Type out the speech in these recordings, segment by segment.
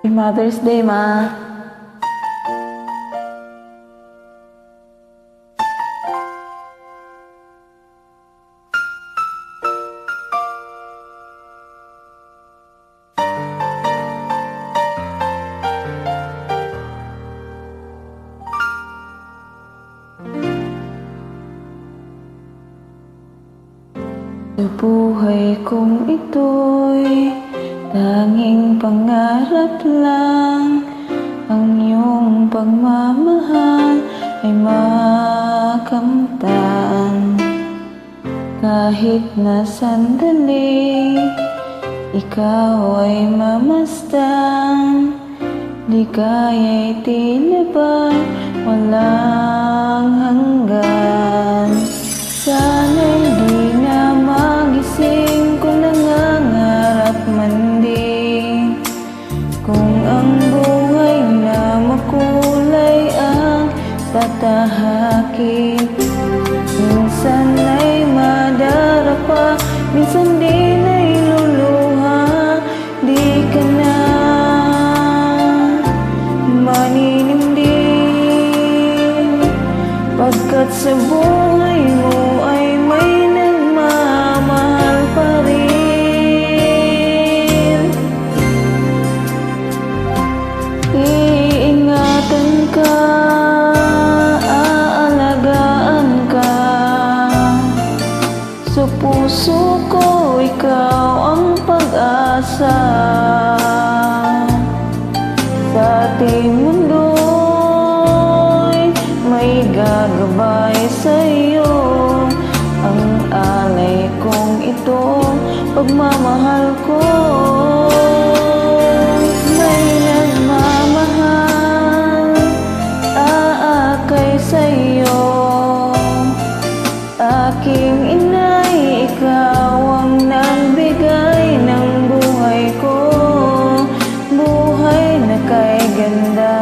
Mother's Day, Ma. Sa buhay kong ito'y tanging pangarap lang, ang iyong pagmamahal ay makamtan. Kahit na sandali, ikaw ay mamasdan, ligaya'y tila ba walang hanggan. Sana'y di na magising kung nangangarap man din, kung ang buhay na makulay ang tatahakin. Minsan ay madarapa, minsan din ay luluha, di ka na maninindig, pagkat sa buhay mo ay may nagmamahal pa rin. Iingatan ka, aalagaan ka, sa puso ko ikaw ang pag-asa. Sa ating mundo'y may gagabay sa'yo, ang alay kong ito, pagmamahal ko. May nagmamahal, aakay sa'yo, aking inay, ikaw ang nagbigay ng buhay ko, buhay na kay ganda.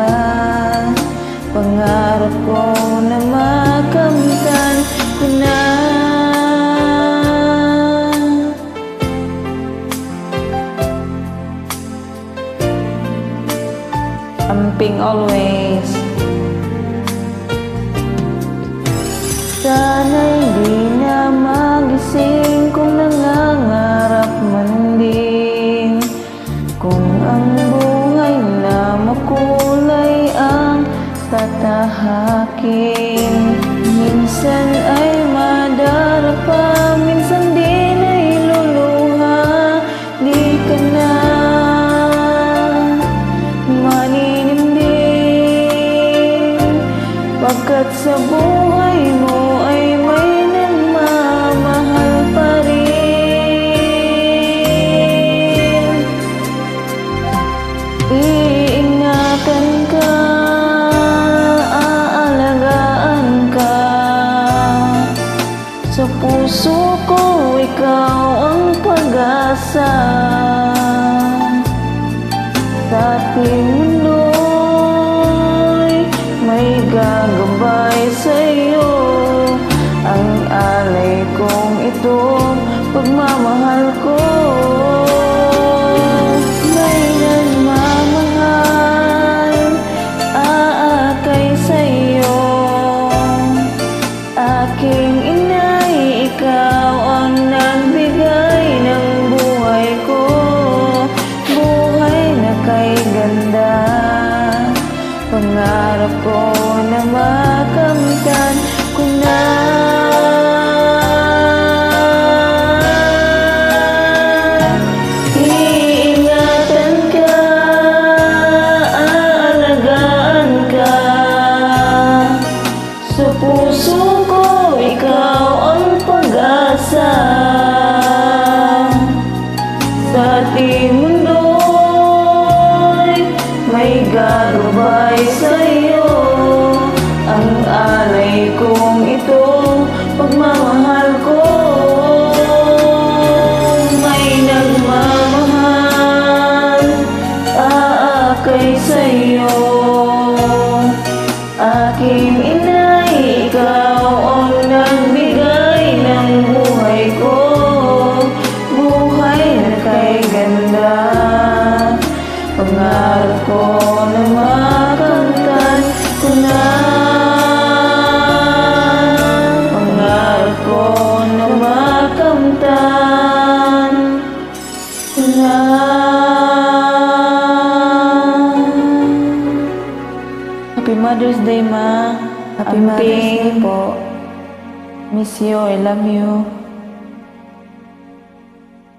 Pangarap ko na makamtan ko na. Amping always. Sana'y di na magising kung nangangarap man din, kung ang buhay na makulay ang tatahakin. Minsan ay madarapa, minsan din ay luluha, di ka na maninindig, pagkat sa buhay mo ay may nagmamahal pa rin. Iingatan ka, aalagaan ka, sa puso ko ikaw ang pag-asa. Sa ating mundo'y may gagabay sa'yo, ang alay kong ito, pagmamahal ko. May nagmamahal, aakay sa'yo, aking inay, ikaw ang nagbigay ng buhay ko, buhay na kay ganda. Pangarap ko na makamtan ko na. Iingatan ka, aalagaan ka, sa puso ko ikaw ang pag-asa. Sa ating mundo'y may gagabay sa'yo, ang alay kong ito, pagmamahal ko. May nagmamahal, aakay sa'yo, aking inay, ikaw ang nagbigay ng buhay ko, buhay na kay ganda. Pangarap La. Happy Mother's Day, Ma. Happy Mother's Day Amping. po. Miss you. I love you.